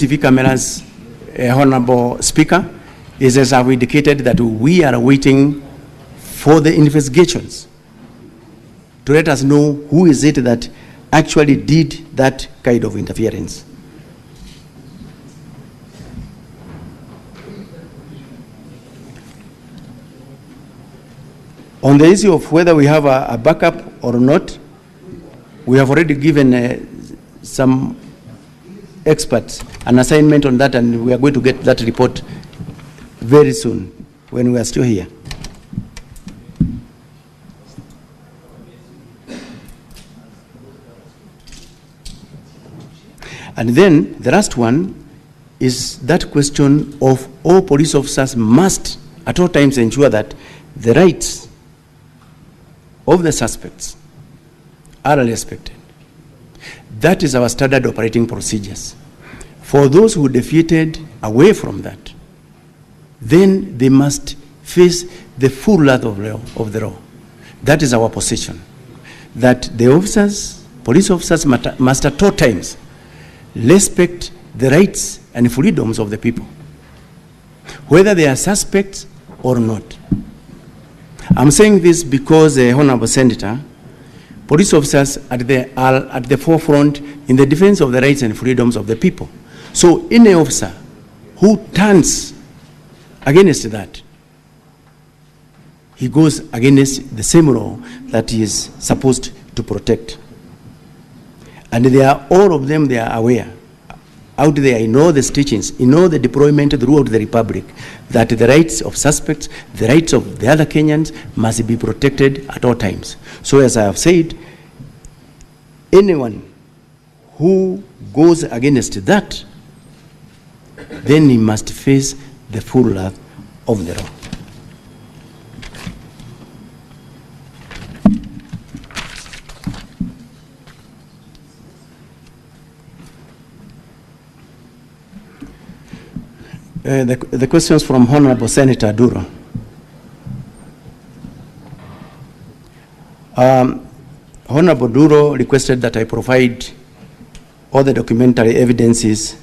TV cameras, Honorable Speaker, is as I've indicated that we are waiting for the investigations to let us know who is it that actually did that kind of interference. On the issue of whether we have a backup or not, we have already given some experts an assignment on that, and we are going to get that report very soon when we are still here. And then the last one is that question of all police officers must at all times ensure that the rights of the suspects are respected. That is our standard operating procedures. For those who defeated away from that, then they must face the full wrath of the law. That is our position. That the officers, police officers must at all times respect the rights and freedoms of the people, whether they are suspects or not. I'm saying this because, Honorable Senator, police officers are at the forefront in the defense of the rights and freedoms of the people. So any officer who turns against that, he goes against the same law that he is supposed to protect. And they are, all of them, they are aware out there in all the stations, in all the deployment throughout the Republic, that the rights of suspects, the rights of the other Kenyans must be protected at all times. So as I have said, anyone who goes against that, then he must face the full wrath of the law. The questions from Honorable Senator Duro. Honorable Duro requested that I provide all the documentary evidences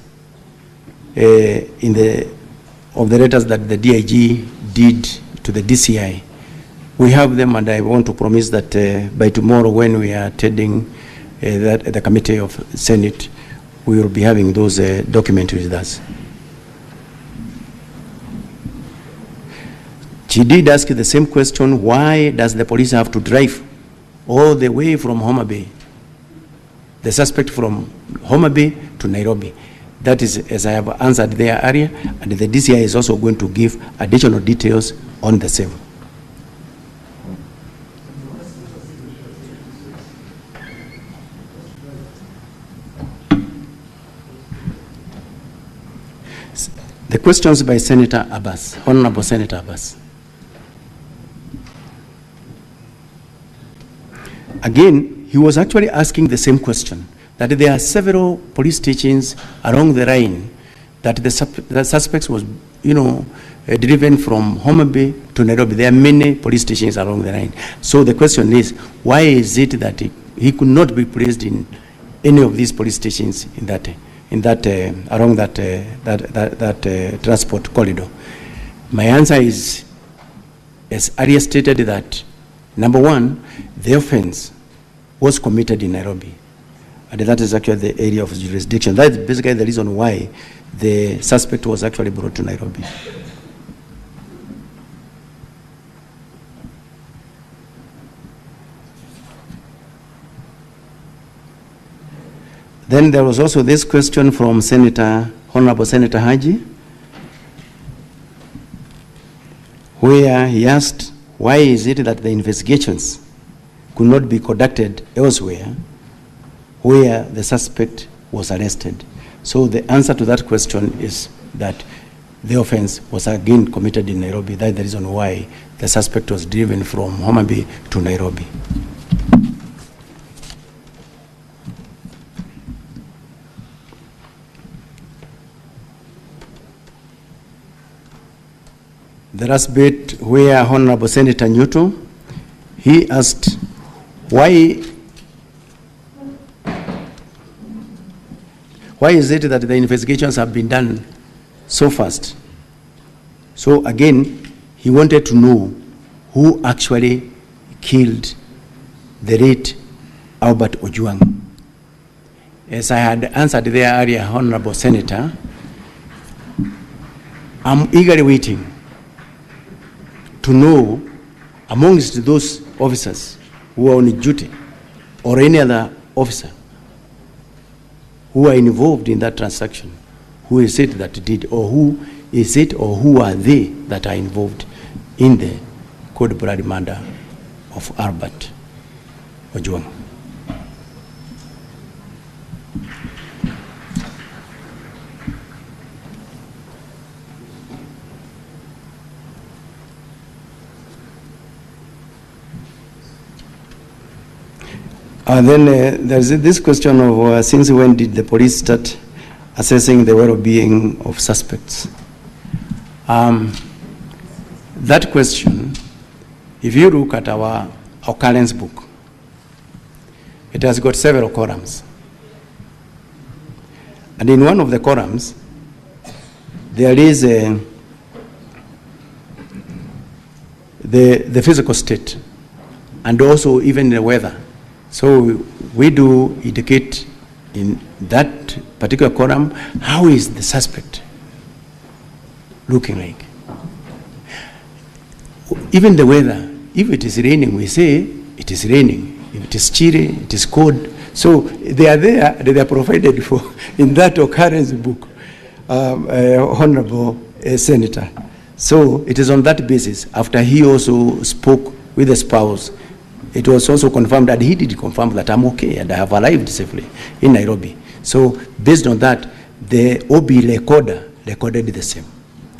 of the letters that the DIG did to the DCI. We have them, and I want to promise that by tomorrow, when we are attending the Committee of Senate, we will be having those documents with us. She did ask the same question: why does the police have to drive all the way from Homa Bay, the suspect from Homa Bay to Nairobi? That is, as I have answered there earlier, and the DCI is also going to give additional details on the same. The questions by Senator Abbas, Honorable Senator Abbas. Again, he was actually asking the same question, that there are several police stations along the line that the suspects was, driven from Homa Bay to Nairobi. There are many police stations along the line. So the question is, why is it that he could not be placed in any of these police stations along that transport corridor? My answer is, as earlier stated, that number one, the offense was committed in Nairobi, and that is actually the area of jurisdiction. That is basically the reason why the suspect was actually brought to Nairobi. Then there was also this question from Honorable Senator Haji, where he asked, why is it that the investigations could not be conducted elsewhere where the suspect was arrested? So the answer to that question is that the offense was again committed in Nairobi. That is the reason why the suspect was driven from Homa Bay to Nairobi. The last bit, where Honorable Senator Newton, he asked Why is it that the investigations have been done so fast? So again, he wanted to know who actually killed the late Albert Ojwang. As I had answered there earlier, Honorable Senator, I'm eagerly waiting to know amongst those officers who are on duty or any other officer who are involved in that transaction, who is it that did, or who is it, or who are they that are involved in the cold-blooded murder of Albert Ojwang. Then there's this question of since when did the police start assessing the well-being of suspects? That question, if you look at our occurrence book, it has got several columns. And in one of the columns, there is the physical state and also even the weather. So we do indicate in that particular column, how is the suspect looking like? Even the weather, if it is raining, we say it is raining. If it is chilly, it is cold. So they are there, they are provided for in that occurrence book, Honorable Senator. So it is on that basis, after he also spoke with the spouse, it was also confirmed that he did confirm that I'm okay and I have arrived safely in Nairobi. So based on that, the OB recorder recorded the same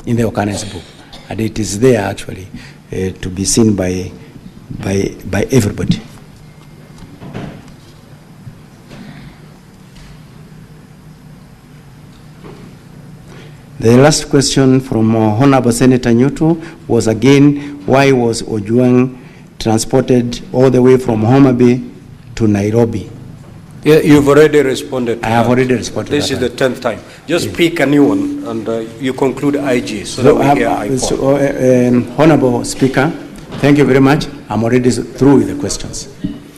in the occurrence book. And it is there actually to be seen by everybody. The last question from Honorable Senator Nyoto was again, why was Ojwang transported all the way from Homa Bay to Nairobi? Yeah, you've already responded to I have already responded. This is the 10th time. Just pick a new one and you conclude IG so that we hear IPOD. Honorable Speaker, thank you very much. I'm already through with the questions.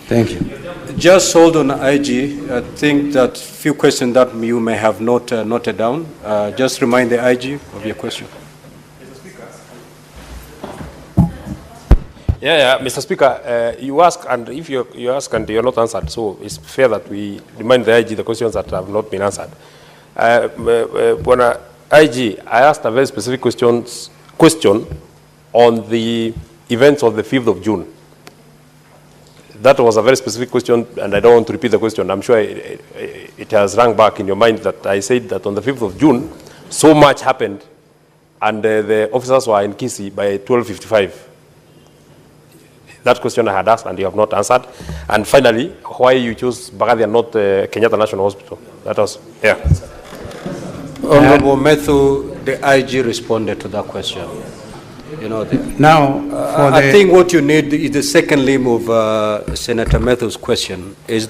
Thank you. Just hold on IG. I think that few questions that you may have noted down. Just remind the IG of your question. Yeah, Mr. Speaker, you ask, and if you ask and you're not answered, so it's fair that we remind the IG the questions that have not been answered. When IG, I asked a very specific question on the events of the 5th of June. That was a very specific question, and I don't want to repeat the question. I'm sure it has rung back in your mind that I said that on the 5th of June, so much happened, and the officers were in Kisii by 12:55. That question I had asked and you have not answered. And finally, why you chose Bagadia and not Kenyatta National Hospital? That was, yeah. Honorable Methu, the IG responded to that question. You know, now, I think what you need is the second limb of Senator Methu's question is that